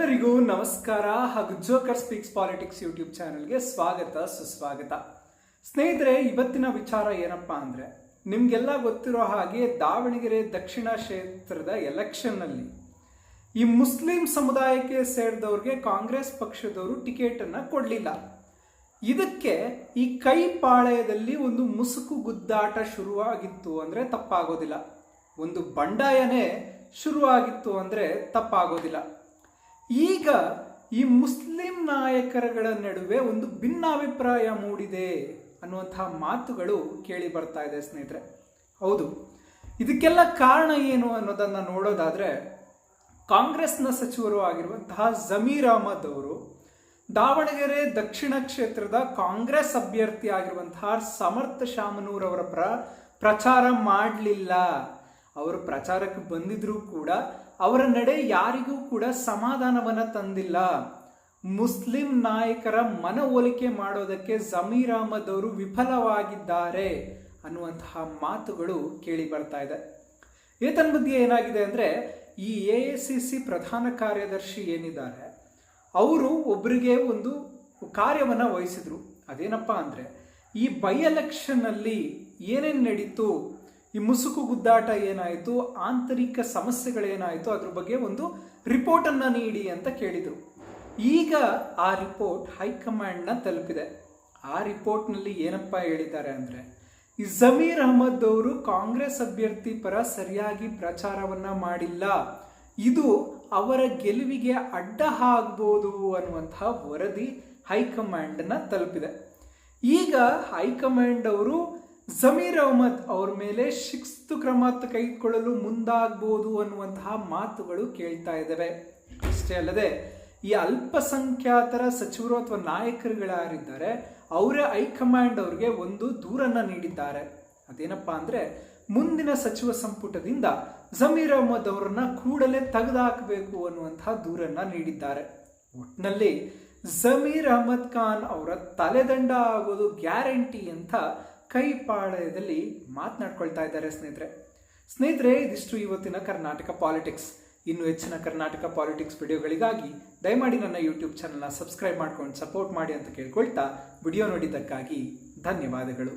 ಎಲ್ಲರಿಗೂ ನಮಸ್ಕಾರ ಹಾಗೂ ಜೋಕರ್ ಸ್ಪೀಕ್ಸ್ ಪಾಲಿಟಿಕ್ಸ್ ಯೂಟ್ಯೂಬ್ ಚಾನೆಲ್ಗೆ ಸ್ವಾಗತ ಸುಸ್ವಾಗತ. ಸ್ನೇಹಿತರೆ, ಇವತ್ತಿನ ವಿಚಾರ ಏನಪ್ಪಾ ಅಂದ್ರೆ, ನಿಮ್ಗೆಲ್ಲ ಗೊತ್ತಿರೋ ಹಾಗೆ ದಾವಣಗೆರೆ ದಕ್ಷಿಣ ಕ್ಷೇತ್ರದ ಎಲೆಕ್ಷನ್ನಲ್ಲಿ ಈ ಮುಸ್ಲಿಂ ಸಮುದಾಯಕ್ಕೆ ಸೇರಿದವ್ರಿಗೆ ಕಾಂಗ್ರೆಸ್ ಪಕ್ಷದವರು ಟಿಕೆಟ್ ಅನ್ನ ಕೊಡಲಿಲ್ಲ. ಇದಕ್ಕೆ ಈ ಕೈಪಾಳ್ಯದಲ್ಲಿ ಒಂದು ಮುಸುಕು ಗುದ್ದಾಟ ಶುರುವಾಗಿತ್ತು ಅಂದ್ರೆ ತಪ್ಪಾಗೋದಿಲ್ಲ. ಒಂದು ಬಂಡಾಯನೇ ಶುರುವಾಗಿತ್ತು ಅಂದ್ರೆ ತಪ್ಪಾಗೋದಿಲ್ಲ. ಈಗ ಈ ಮುಸ್ಲಿಂ ನಾಯಕರುಗಳ ನಡುವೆ ಒಂದು ಭಿನ್ನಾಭಿಪ್ರಾಯ ಮೂಡಿದೆ ಅನ್ನುವಂತಹ ಮಾತುಗಳು ಕೇಳಿ ಬರ್ತಾ ಇದೆ ಸ್ನೇಹಿತರೆ. ಹೌದು, ಇದಕ್ಕೆಲ್ಲ ಕಾರಣ ಏನು ಅನ್ನೋದನ್ನ ನೋಡೋದಾದ್ರೆ, ಕಾಂಗ್ರೆಸ್ನ ಸಚಿವರು ಆಗಿರುವಂತಹ ಜಮೀರ್ ಅಹಮದ್ ಅವರು ದಾವಣಗೆರೆ ದಕ್ಷಿಣ ಕ್ಷೇತ್ರದ ಕಾಂಗ್ರೆಸ್ ಅಭ್ಯರ್ಥಿ ಆಗಿರುವಂತಹ ಸಮರ್ಥ ಶಾಮನೂರ್ ಅವರ ಪ್ರಚಾರ ಮಾಡಲಿಲ್ಲ. ಅವರು ಪ್ರಚಾರಕ್ಕೆ ಬಂದಿದ್ರು ಕೂಡ ಅವರ ನಡೆ ಯಾರಿಗೂ ಕೂಡ ಸಮಾಧಾನವನ್ನ ತಂದಿಲ್ಲ. ಮುಸ್ಲಿಂ ನಾಯಕರ ಮನವೊಲಿಕೆ ಮಾಡೋದಕ್ಕೆ ಜಮೀರ್ ಅಹಮದ್ ಅವರು ವಿಫಲವಾಗಿದ್ದಾರೆ ಅನ್ನುವಂತಹ ಮಾತುಗಳು ಕೇಳಿ ಬರ್ತಾ ಇದೆ. ಏತನ್ಮಧ್ಯೆ ಏನಾಗಿದೆ ಅಂದ್ರೆ, ಈ AICC ಪ್ರಧಾನ ಕಾರ್ಯದರ್ಶಿ ಏನಿದ್ದಾರೆ ಅವರು ಒಬ್ಬರಿಗೆ ಒಂದು ಕಾರ್ಯವನ್ನ ವಹಿಸಿದ್ರು. ಅದೇನಪ್ಪಾ ಅಂದ್ರೆ, ಈ ಬೈ ಎಲೆಕ್ಷನ್ ಅಲ್ಲಿ ಏನೇನು ನಡೀತು, ಈ ಮುಸುಕು ಗುದ್ದಾಟ ಏನಾಯಿತು, ಆಂತರಿಕ ಸಮಸ್ಯೆಗಳೇನಾಯಿತು, ಅದ್ರ ಬಗ್ಗೆ ಒಂದು ರಿಪೋರ್ಟ್ ಅನ್ನ ನೀಡಿ ಅಂತ ಕೇಳಿದ್ರು. ಈಗ ಆ ರಿಪೋರ್ಟ್ ಹೈಕಮಾಂಡ್ನ ತಲುಪಿದೆ. ಆ ರಿಪೋರ್ಟ್ನಲ್ಲಿ ಏನಪ್ಪಾ ಹೇಳಿದ್ದಾರೆ ಅಂದ್ರೆ, ಈ ಜಮೀರ್ ಅಹಮದ್ ಅವರು ಕಾಂಗ್ರೆಸ್ ಅಭ್ಯರ್ಥಿ ಪರ ಸರಿಯಾಗಿ ಪ್ರಚಾರವನ್ನ ಮಾಡಿಲ್ಲ, ಇದು ಅವರ ಗೆಲುವಿಗೆ ಅಡ್ಡ ಆಗ್ಬೋದು ಅನ್ನುವಂತಹ ವರದಿ ಹೈಕಮಾಂಡ್ನ ತಲುಪಿದೆ. ಈಗ ಹೈಕಮಾಂಡ್ ಅವರು ಜಮೀರ್ ಅಹಮದ್ ಅವ್ರ ಮೇಲೆ ಶಿಸ್ತು ಕ್ರಮ ಕೈಗೊಳ್ಳಲು ಮುಂದಾಗಬಹುದು ಅನ್ನುವಂತಹ ಮಾತುಗಳು ಕೇಳ್ತಾ ಇದ್ದಾವೆ. ಅಷ್ಟೇ ಅಲ್ಲದೆ, ಈ ಅಲ್ಪಸಂಖ್ಯಾತರ ಸಚಿವರು ಅಥವಾ ನಾಯಕರುಗಳಾರಿದ್ದಾರೆ ಅವರೇ ಹೈಕಮಾಂಡ್ ಅವ್ರಿಗೆ ಒಂದು ದೂರನ್ನ ನೀಡಿದ್ದಾರೆ. ಅದೇನಪ್ಪಾ ಅಂದ್ರೆ, ಮುಂದಿನ ಸಚಿವ ಸಂಪುಟದಿಂದ ಜಮೀರ್ ಅಹಮದ್ ಅವರನ್ನ ಕೂಡಲೇ ತೆಗೆದುಹಾಕಬೇಕು ಅನ್ನುವಂತಹ ದೂರನ್ನ ನೀಡಿದ್ದಾರೆ. ಒಟ್ಟಿನಲ್ಲಿ ಜಮೀರ್ ಅಹಮದ್ ಖಾನ್ ಅವರ ತಲೆದಂಡ ಆಗೋದು ಗ್ಯಾರಂಟಿ ಅಂತ ಕೈಪಾಳ್ಯದಲ್ಲಿ ಮಾತನಾಡ್ಕೊಳ್ತಾ ಇದ್ದಾರೆ ಸ್ನೇಹಿತರೆ. ಇದಿಷ್ಟು ಇವತ್ತಿನ ಕರ್ನಾಟಕ ಪಾಲಿಟಿಕ್ಸ್. ಇನ್ನು ಹೆಚ್ಚಿನ ಕರ್ನಾಟಕ ಪಾಲಿಟಿಕ್ಸ್ ವಿಡಿಯೋಗಳಿಗಾಗಿ ದಯಮಾಡಿ ನನ್ನ ಯೂಟ್ಯೂಬ್ ಚಾನಲ್ನ ಸಬ್ಸ್ಕ್ರೈಬ್ ಮಾಡ್ಕೊಂಡು ಸಪೋರ್ಟ್ ಮಾಡಿ ಅಂತ ಕೇಳ್ಕೊಳ್ತಾ, ವಿಡಿಯೋ ನೋಡಿದ್ದಕ್ಕಾಗಿ ಧನ್ಯವಾದಗಳು.